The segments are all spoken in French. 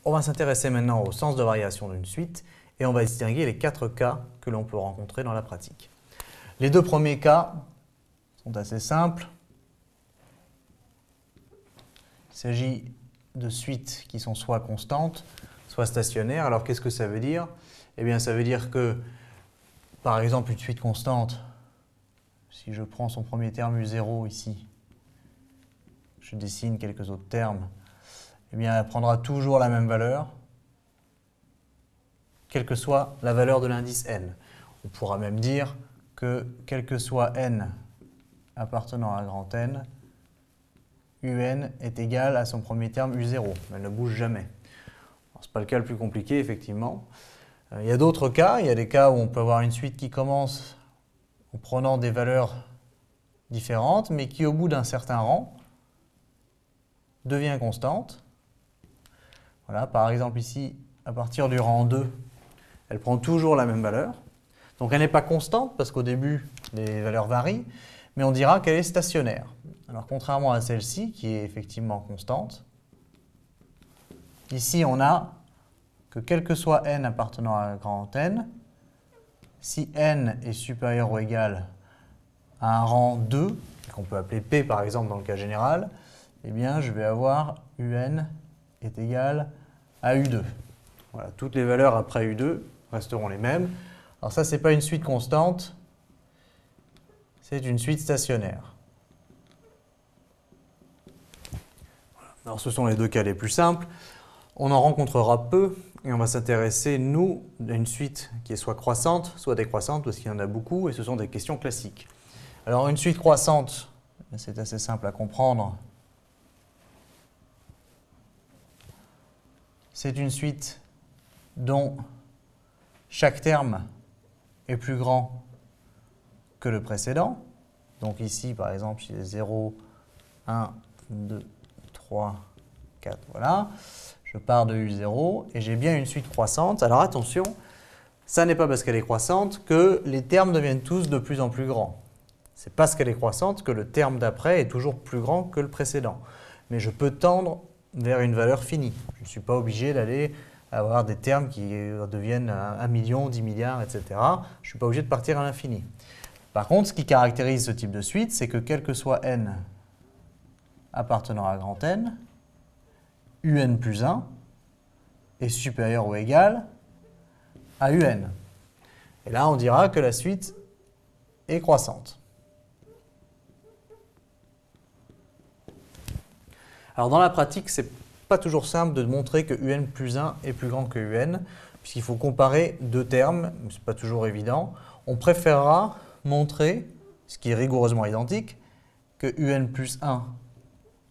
On va s'intéresser maintenant au sens de variation d'une suite et on va distinguer les 4 cas que l'on peut rencontrer dans la pratique. Les 2 premiers cas sont assez simples. Il s'agit de suites qui sont soit constantes, soit stationnaires. Alors qu'est-ce que ça veut dire? Eh bien ça veut dire que, par exemple, une suite constante, si je prends son premier terme U0 ici, je dessine quelques autres termes, eh bien elle prendra toujours la même valeur, quelle que soit la valeur de l'indice n. On pourra même dire que, quel que soit n appartenant à grand N, un est égal à son premier terme U0. Elle ne bouge jamais. Ce n'est pas le cas le plus compliqué, effectivement. Il y a d'autres cas. Il y a des cas où on peut avoir une suite qui commence en prenant des valeurs différentes, mais qui, au bout d'un certain rang, devient constante. Voilà, par exemple, ici, à partir du rang 2, elle prend toujours la même valeur. Donc, elle n'est pas constante, parce qu'au début, les valeurs varient, mais on dira qu'elle est stationnaire. Alors, contrairement à celle-ci, qui est effectivement constante, ici, on a que quel que soit n appartenant à grand N, si n est supérieur ou égal à un rang 2, qu'on peut appeler P par exemple dans le cas général, eh bien, je vais avoir un est égal à U2. Voilà, toutes les valeurs après U2 resteront les mêmes. Alors ça, ce n'est pas une suite constante, c'est une suite stationnaire. Alors ce sont les 2 cas les plus simples. On en rencontrera peu et on va s'intéresser, nous, à une suite qui est soit croissante, soit décroissante, parce qu'il y en a beaucoup et ce sont des questions classiques. Alors une suite croissante, c'est assez simple à comprendre. C'est une suite dont chaque terme est plus grand que le précédent. Donc ici, par exemple, j'ai 0, 1, 2, 3, 4, voilà. Je pars de U0 et j'ai bien une suite croissante. Alors attention, ça n'est pas parce qu'elle est croissante que les termes deviennent tous de plus en plus grands. C'est parce qu'elle est croissante que le terme d'après est toujours plus grand que le précédent. Mais je peux tendre vers une valeur finie. Je ne suis pas obligé d'aller avoir des termes qui deviennent 1 million, 10 milliards, etc. Je ne suis pas obligé de partir à l'infini. Par contre, ce qui caractérise ce type de suite, c'est que quel que soit n appartenant à grand N, un plus 1 est supérieur ou égal à un. Et là, on dira que la suite est croissante. Alors dans la pratique, ce n'est pas toujours simple de montrer que un plus 1 est plus grand que un, puisqu'il faut comparer 2 termes, ce n'est pas toujours évident. On préférera montrer, ce qui est rigoureusement identique, que un plus 1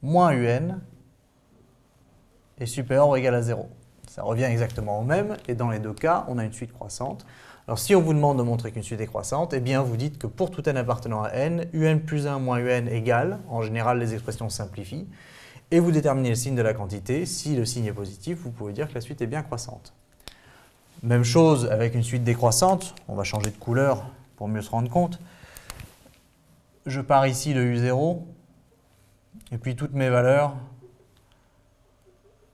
moins un est supérieur ou égal à 0. Ça revient exactement au même, et dans les 2 cas, on a une suite croissante. Alors si on vous demande de montrer qu'une suite est croissante, eh bien vous dites que pour tout n appartenant à n, un plus 1 moins un égale, en général les expressions simplifient, et vous déterminez le signe de la quantité. Si le signe est positif, vous pouvez dire que la suite est bien croissante. Même chose avec une suite décroissante, on va changer de couleur pour mieux se rendre compte. Je pars ici de U0, et puis toutes mes valeurs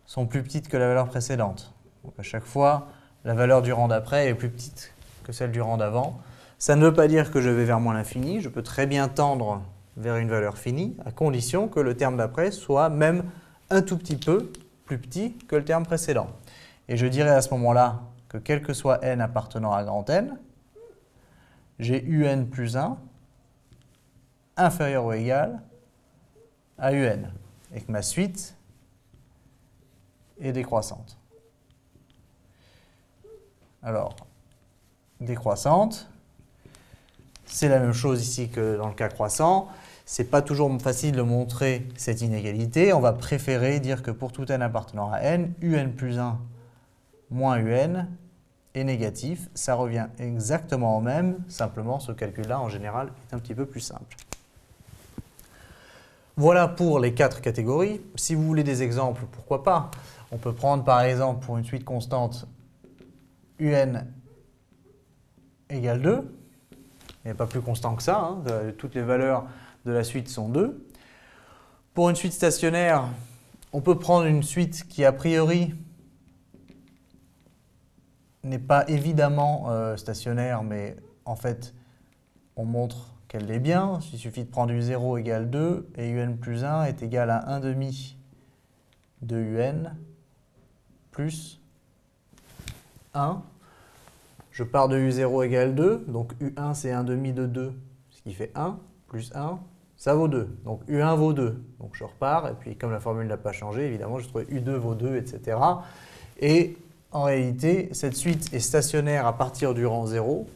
sont plus petites que la valeur précédente. Donc à chaque fois, la valeur du rang d'après est plus petite que celle du rang d'avant. Ça ne veut pas dire que je vais vers moins l'infini, je peux très bien tendre vers une valeur finie, à condition que le terme d'après soit même un tout petit peu plus petit que le terme précédent. Et je dirais à ce moment-là que quel que soit n appartenant à grand N, j'ai un plus 1 inférieur ou égal à un, et que ma suite est décroissante. Alors, décroissante, c'est la même chose ici que dans le cas croissant. Ce n'est pas toujours facile de montrer cette inégalité. On va préférer dire que pour tout n appartenant à n, un plus 1 moins un est négatif. Ça revient exactement au même, simplement ce calcul-là en général est un petit peu plus simple. Voilà pour les 4 catégories. Si vous voulez des exemples, pourquoi pas. On peut prendre par exemple pour une suite constante un égale 2. Il n'est pas plus constant que ça, hein. Toutes les valeurs de la suite sont 2. Pour une suite stationnaire, on peut prendre une suite qui a priori n'est pas évidemment stationnaire, mais en fait, on montre qu'elle l'est bien. Il suffit de prendre u0 égale 2 et un plus 1 est égal à 1 demi de un plus 1. Je pars de u0 égale 2, donc u1 c'est 1 demi de 2, ce qui fait 1, plus 1, ça vaut 2. Donc u1 vaut 2. Donc je repars, et puis comme la formule n'a pas changé, évidemment, je trouve u2 vaut 2, etc. Et en réalité, cette suite est stationnaire à partir du rang 0.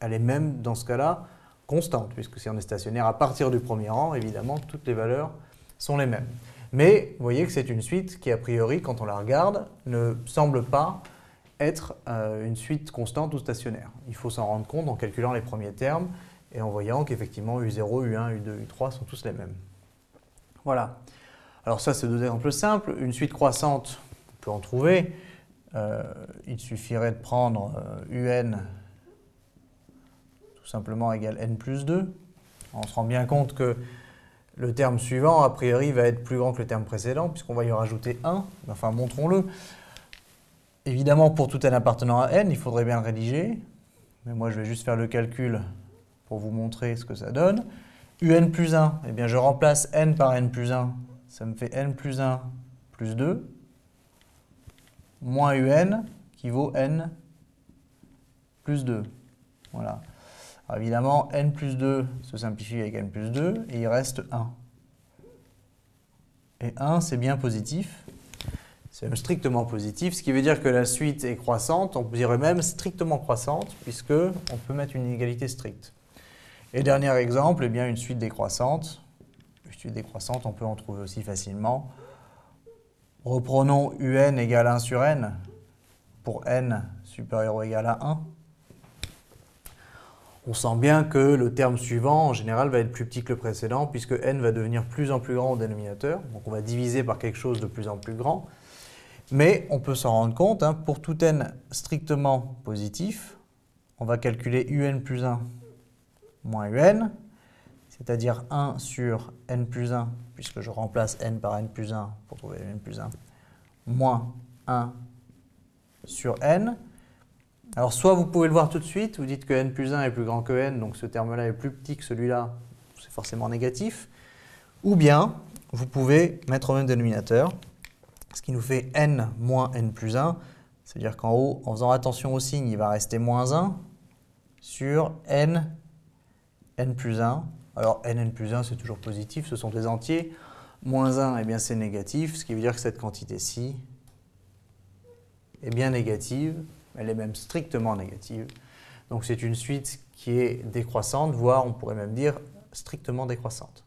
Elle est même, dans ce cas-là, constante, puisque si on est stationnaire à partir du premier rang, évidemment, toutes les valeurs sont les mêmes. Mais vous voyez que c'est une suite qui, a priori, quand on la regarde, ne semble pas être une suite constante ou stationnaire. Il faut s'en rendre compte en calculant les premiers termes et en voyant qu'effectivement u0, u1, u2, u3 sont tous les mêmes. Voilà. Alors ça, c'est deux exemples simples. Une suite croissante, on peut en trouver. Il suffirait de prendre un tout simplement égale n plus 2. On se rend bien compte que le terme suivant, a priori, va être plus grand que le terme précédent, puisqu'on va y rajouter 1. Enfin, montrons-le. Évidemment, pour tout n appartenant à n, il faudrait bien le rédiger. Mais moi, je vais juste faire le calcul pour vous montrer ce que ça donne. Un plus 1, eh bien, je remplace n par n plus 1. Ça me fait n plus 1 plus 2, moins un, qui vaut n plus 2. Voilà. Alors évidemment, n plus 2 se simplifie avec n plus 2, et il reste 1. Et 1, c'est bien positif. C'est même strictement positif, ce qui veut dire que la suite est croissante, on dirait même strictement croissante, puisqu'on peut mettre une inégalité stricte. Et dernier exemple, eh bien une suite décroissante. Une suite décroissante, on peut en trouver aussi facilement. Reprenons un égale 1 sur n, pour n supérieur ou égal à 1. On sent bien que le terme suivant, en général, va être plus petit que le précédent, puisque n va devenir plus en plus grand au dénominateur. Donc on va diviser par quelque chose de plus en plus grand. Mais on peut s'en rendre compte, hein, pour tout n strictement positif, on va calculer un plus 1 moins un, c'est-à-dire 1 sur n plus 1, puisque je remplace n par n plus 1 pour trouver n plus 1, moins 1 sur n. Alors soit vous pouvez le voir tout de suite, vous dites que n plus 1 est plus grand que n, donc ce terme-là est plus petit que celui-là, c'est forcément négatif. Ou bien, vous pouvez mettre au même dénominateur, ce qui nous fait n moins n plus 1, c'est-à-dire qu'en haut, en faisant attention au signe, il va rester moins 1 sur n plus 1. Alors n plus 1, c'est toujours positif, ce sont des entiers. Moins 1, eh bien c'est négatif, ce qui veut dire que cette quantité-ci est bien négative, elle est même strictement négative. Donc c'est une suite qui est décroissante, voire on pourrait même dire strictement décroissante.